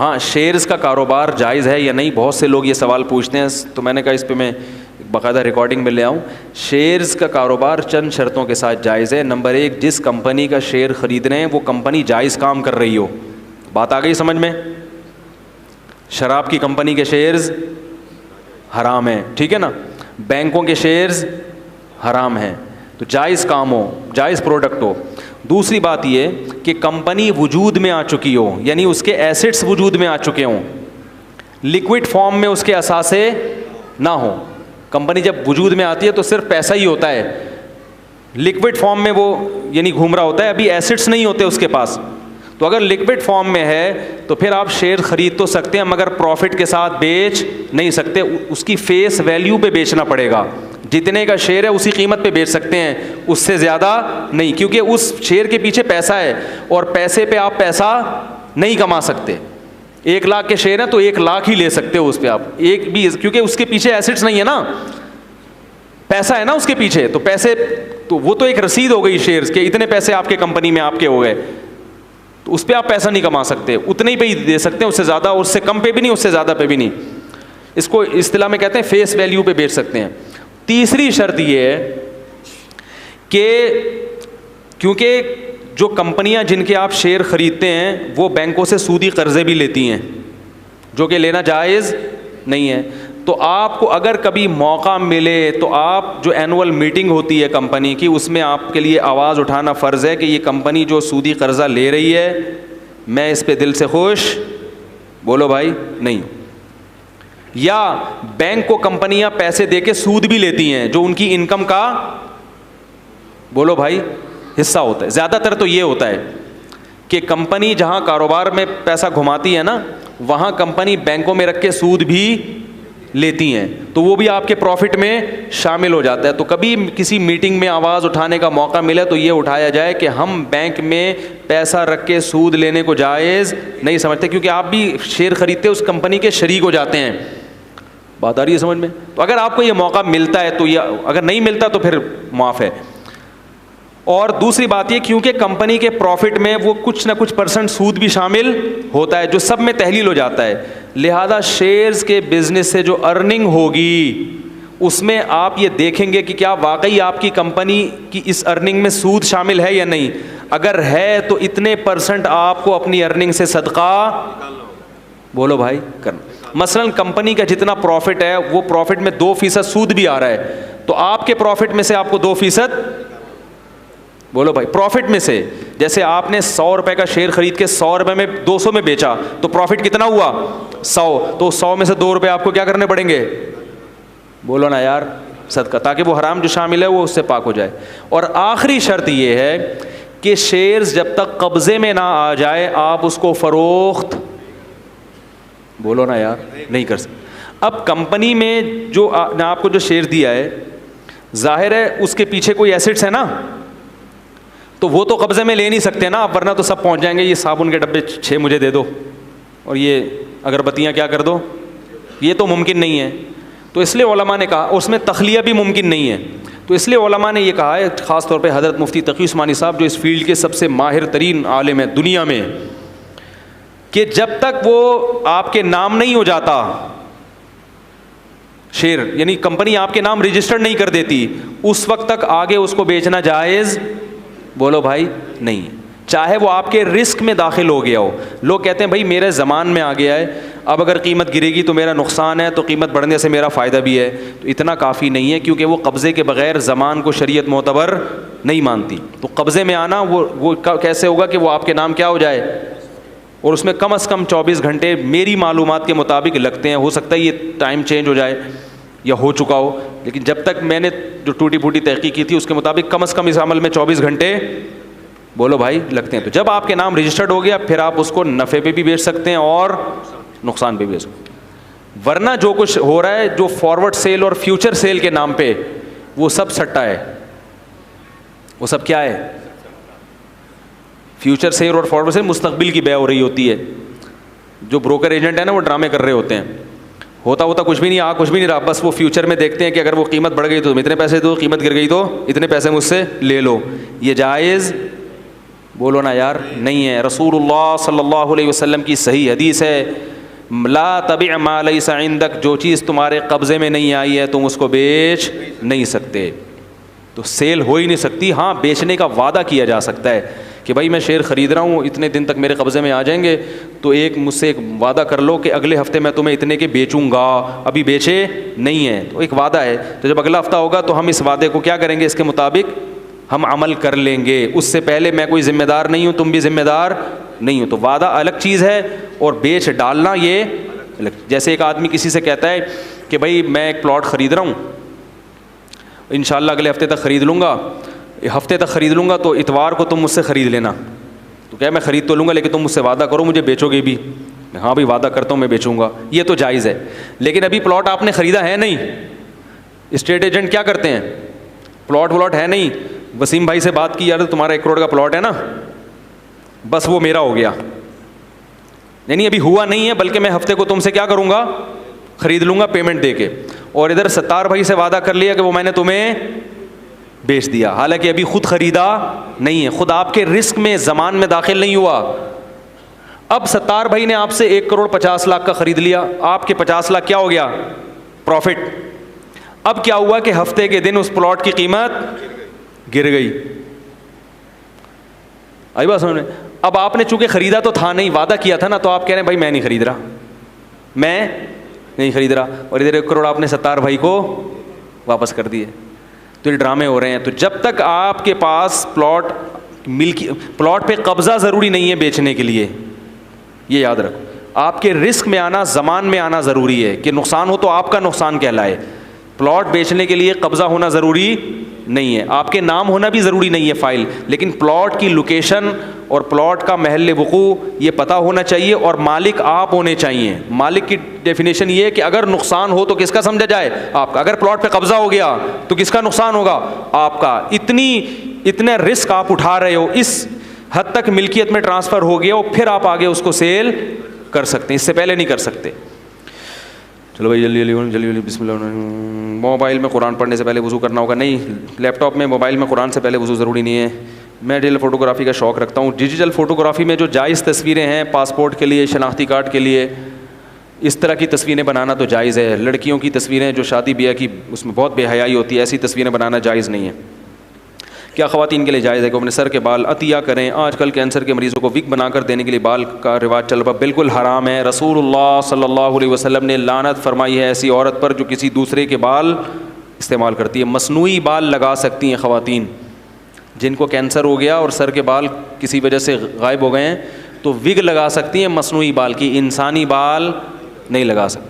हाँ, शेयर्स का कारोबार जायज़ है या नहीं, बहुत से लोग ये सवाल पूछते हैं, तो मैंने कहा इस पे मैं बाकायदा रिकॉर्डिंग में ले आऊँ। शेयर्स का कारोबार चंद शर्तों के साथ जायज़ है। नंबर 1, जिस कंपनी का शेयर ख़रीद रहे हैं वो कंपनी जायज़ काम कर रही हो। बात आ गई समझ में? शराब की कंपनी के शेयर्स हराम हैं, ठीक है ना। बैंकों के शेयर्स हराम हैं, तो जायज़ काम हो, जायज़ प्रोडक्ट हो। दूसरी बात ये कि कंपनी वजूद में आ चुकी हो, यानी उसके एसेट्स वजूद में आ चुके हों, लिक्विड फॉर्म में उसके असासे ना हो। कंपनी जब वजूद में आती है तो सिर्फ पैसा ही होता है, लिक्विड फॉर्म में वो यानी घूम रहा होता है, अभी एसेट्स नहीं होते उसके पास। तो अगर लिक्विड फॉर्म में है तो फिर आप शेयर ख़रीद तो सकते हैं मगर प्रॉफिट के साथ बेच नहीं सकते, उसकी फेस वैल्यू पे बेचना पड़ेगा। जितने का शेयर है उसी कीमत पे बेच सकते हैं, उससे ज़्यादा नहीं, क्योंकि उस शेयर के पीछे पैसा है और पैसे पे आप पैसा नहीं कमा सकते। 1 लाख के शेयर हैं तो 1 लाख ही ले सकते हो उस पर आप, एक भी, क्योंकि उसके पीछे एसेट्स नहीं है ना, पैसा है ना उसके पीछे। तो पैसे तो वो तो एक रसीद हो गई शेयर्स के, इतने पैसे आपके कंपनी में आपके हो गए, तो उस पर आप पैसा नहीं कमा सकते, उतने ही पे ही दे सकते हैं, उससे ज़्यादा, उससे कम पे भी नहीं, उससे ज़्यादा पे भी नहीं। इसको इस्तिलाह में कहते हैं फेस वैल्यू पे बेच सकते हैं। तीसरी शर्त ये है कि क्योंकि जो कंपनियां जिनके आप शेयर ख़रीदते हैं वो बैंकों से सूदी कर्ज़े भी लेती हैं, जो कि लेना जायज़ नहीं है। तो आपको अगर कभी मौका मिले तो आप जो एनुअल मीटिंग होती है कंपनी की, उसमें आपके लिए आवाज़ उठाना फ़र्ज़ है कि ये कंपनी जो सूदी कर्ज़ा ले रही है, मैं इस पे दिल से खुश, बोलो भाई, नहीं। या बैंक को कंपनियां पैसे देके सूद भी लेती हैं जो उनकी इनकम का, बोलो भाई, हिस्सा होता है। ज़्यादातर तो ये होता है कि कंपनी जहां कारोबार में पैसा घुमाती है ना, वहां कंपनी बैंकों में रख के सूद भी लेती हैं, तो वो भी आपके प्रॉफिट में शामिल हो जाता है। तो कभी किसी मीटिंग में आवाज़ उठाने का मौका मिले तो ये उठाया जाए कि हम बैंक में पैसा रख के सूद लेने को जायज़ नहीं समझते, क्योंकि आप भी शेयर ख़रीदते उस कंपनी के शरीक हो जाते हैं। बात आ रही है समझ में? तो अगर आपको ये मौका मिलता है तो, या अगर नहीं मिलता तो फिर माफ़ है। और दूसरी बात ये, क्योंकि कंपनी के प्रॉफिट में वो कुछ ना कुछ % सूद भी शामिल होता है जो सब में तहलील हो जाता है, लिहाजा शेयर्स के बिजनेस से जो अर्निंग होगी उसमें आप ये देखेंगे कि क्या वाकई आपकी कंपनी की इस अर्निंग में सूद शामिल है या नहीं। अगर है तो इतने % आपको अपनी अर्निंग से सदका, बोलो भाई, करना। मसलन कंपनी का जितना प्रॉफिट है वो प्रॉफिट में 2% सूद भी आ रहा है, तो आपके प्रॉफिट में से आपको 2%, बोलो भाई, प्रॉफिट में से, जैसे आपने 100 रुपए का शेयर खरीद के 100 रुपए में 200 में बेचा तो प्रॉफिट कितना हुआ, 100। तो 100 में से 2 रुपए आपको क्या करने पड़ेंगे, बोलो ना यार, सदका, ताकि वो हराम जो शामिल है वो उससे पाक हो जाए। और आखिरी शर्त ये है कि शेयर्स जब तक कब्जे में ना आ जाए आप उसको फरोख्त, बोलो ना यार, नहीं कर सकते। अब कंपनी में जो आपको जो शेयर दिया है, जाहिर है उसके पीछे कोई एसेट्स है ना, तो वो तो कब्जे में ले नहीं सकते ना आप, वरना तो सब पहुंच जाएंगे, ये साबुन के डब्बे 6 मुझे दे दो और ये अगरबत्तियां क्या कर दो, ये तो मुमकिन नहीं है। तो इसलिए उलमा ने कहा, उसमें तखलिया भी मुमकिन नहीं है, तो इसलिए उलमा ने ये कहा है, ख़ास तौर पे हज़रत मुफ्ती तकी उस्मानी साहब जो इस फील्ड के सबसे माहिर तरीन आलिम है दुनिया में, कि जब तक वो आपके नाम नहीं हो जाता शेयर, यानी कंपनी आपके नाम रजिस्टर्ड नहीं कर देती, उस वक्त तक आगे उसको बेचना जायज़, बोलो भाई, नहीं है, चाहे वो आपके रिस्क में दाखिल हो गया हो। लोग कहते हैं भाई मेरे ज़मान में आ गया है, अब अगर कीमत गिरेगी तो मेरा नुकसान है, तो कीमत बढ़ने से मेरा फ़ायदा भी है। तो इतना काफ़ी नहीं है, क्योंकि वो कब्ज़े के बग़ैर ज़मान को शरीयत मोतबर नहीं मानती। तो कब्ज़े में आना वो कैसे होगा कि वो आपके नाम क्या हो जाए, और उसमें कम से कम 24 घंटे मेरी मालूमात के मुताबिक लगते हैं। हो सकता है ये टाइम चेंज हो जाए या हो चुका हो, लेकिन जब तक मैंने जो टूटी फूटी तहकीक की थी उसके मुताबिक कम से कम इस अमल में 24 घंटे, बोलो भाई, लगते हैं। तो जब आपके नाम रजिस्टर्ड हो गया फिर आप उसको नफ़े पे भी बेच सकते हैं और नुकसान पे भी बेच सकते हैं। वरना जो कुछ हो रहा है, जो फॉरवर्ड सेल और फ्यूचर सेल के नाम पे, वो सब सट्टा है। वो सब क्या है, फ्यूचर सेल और फॉरवर्ड सेल मुस्तकबिल की बै हो रही होती है। जो ब्रोकर एजेंट है ना, वो ड्रामे कर रहे होते हैं, होता कुछ भी नहीं, कुछ भी नहीं रहा, बस वो फ्यूचर में देखते हैं कि अगर वो कीमत बढ़ गई तो तुम इतने पैसे दो, कीमत गिर गई तो इतने पैसे मुझसे ले लो। ये जायज़ बोलो ना यार, नहीं है। रसूलुल्लाह सल्लल्लाहु अलैहि वसल्लम की सही हदीस है, ला तबि मा लैसा इंदक, जो चीज़ तुम्हारे कब्ज़े में नहीं आई है तुम उसको बेच नहीं सकते। तो सेल हो ही नहीं सकती। हाँ, बेचने का वादा किया जा सकता है कि भाई मैं शेयर ख़रीद रहा हूँ, इतने दिन तक मेरे कब्ज़े में आ जाएंगे, तो मुझसे एक वादा कर लो कि अगले हफ्ते मैं तुम्हें इतने के बेचूंगा, अभी बेचे नहीं है, तो एक वादा है। तो जब अगला हफ्ता होगा तो हम इस वादे को क्या करेंगे, इसके मुताबिक हम अमल कर लेंगे। उससे पहले मैं कोई ज़िम्मेदार नहीं हूँ, तुम भी ज़िम्मेदार नहीं हो। तो वादा अलग चीज़ है और बेच डालना ये अलग। जैसे एक आदमी किसी से कहता है कि भाई मैं एक प्लॉट ख़रीद रहा हूँ, इंशाल्लाह अगले हफ्ते तक ख़रीद लूँगा, हफ्ते तक ख़रीद लूँगा, तो इतवार को तुम मुझसे ख़रीद लेना। तो क्या मैं ख़रीद तो लूँगा लेकिन तुम मुझसे वादा करो मुझे बेचोगे भी। हाँ भाई वादा करता हूँ मैं बेचूँगा, ये तो जायज़ है। लेकिन अभी प्लॉट आपने ख़रीदा है नहीं। स्टेट एजेंट क्या करते हैं, प्लॉट है नहीं, वसीम भाई से बात की, यार तुम्हारा 1 करोड़ का प्लॉट है ना, बस वो मेरा हो गया। यानी अभी हुआ नहीं है, बल्कि मैं हफ्ते को तुमसे क्या करूँगा, ख़रीद लूँगा पेमेंट दे के। और इधर सत्तार भाई से वादा कर लिया कि वो मैंने तुम्हें बेच दिया, हालांकि अभी खुद ख़रीदा नहीं है, खुद आपके रिस्क में ज़मान में दाखिल नहीं हुआ। अब सत्तार भाई ने आपसे 1 करोड़ 50 लाख का ख़रीद लिया, आपके 50 लाख क्या हो गया, प्रॉफिट। अब क्या हुआ कि हफ्ते के दिन उस प्लॉट की कीमत गिर गई। आई बात समझ में। अब आपने चूंकि ख़रीदा तो था नहीं, वादा किया था ना, तो आप कह रहे हैं भाई मैं नहीं ख़रीद रहा, मैं नहीं ख़रीद रहा, और इधर 1 करोड़ आपने सत्तार भाई को वापस कर दिए। तो ये ड्रामे हो रहे हैं। तो जब तक आपके पास प्लॉट पे कब्ज़ा ज़रूरी नहीं है बेचने के लिए, ये याद रखो। आपके रिस्क में आना, ज़मान में आना ज़रूरी है कि नुकसान हो तो आपका नुकसान कहलाए। प्लॉट बेचने के लिए कब्ज़ा होना ज़रूरी नहीं है, आपके नाम होना भी ज़रूरी नहीं है फ़ाइल, लेकिन प्लॉट की लोकेशन और प्लॉट का महल वक़ू ये पता होना चाहिए, और मालिक आप होने चाहिए। मालिक की डेफिनेशन ये है कि अगर नुकसान हो तो किसका समझा जाए, आपका। अगर प्लॉट पे कब्ज़ा हो गया तो किसका नुकसान होगा, आपका। इतने रिस्क आप उठा रहे हो, इस हद तक मिल्कियत में ट्रांसफ़र हो गया और फिर आप आगे उसको सेल कर सकते हैं, इससे पहले नहीं कर सकते। चलो भाई जल्दी बिस्मिल्लाह। मोबाइल में कुरान पढ़ने से पहले वज़ू करना होगा? नहीं, लैपटॉप में मोबाइल में कुरान से पहले वज़ू ज़रूरी नहीं है। मैं डिजिटल फ़ोटोग्राफ़ी का शौक़ रखता हूँ। डिजिटल फ़ोटोग्राफ़ी में जो जायज़ तस्वीरें हैं, पासपोर्ट के लिए, शनाख्ती कार्ड के लिए, इस तरह की तस्वीरें बनाना तो जायज़ है। लड़कियों की तस्वीरें जो शादी ब्याह की, उसमें बहुत बेहयाई होती है, ऐसी तस्वीरें बनाना जायज़ नहीं है। क्या ख़वातीन के लिए जायज़ है कि अपने सर के बाल अतिया करें? आजकल कैंसर के मरीज़ों को विग बनाकर देने के लिए बाल का रिवाज चल रहा, बिल्कुल हराम है। रसूलुल्लाह सल्लल्लाहु अलैहि वसल्लम ने लानत फरमाई है ऐसी औरत पर जो किसी दूसरे के बाल इस्तेमाल करती है। मसनूई बाल लगा सकती हैं ख़वातीन जिनको कैंसर हो गया और सर के बाल किसी वजह से गायब हो गए हैं, तो विग लगा सकती हैं मसनूई बाल की, इंसानी बाल नहीं लगा सकती।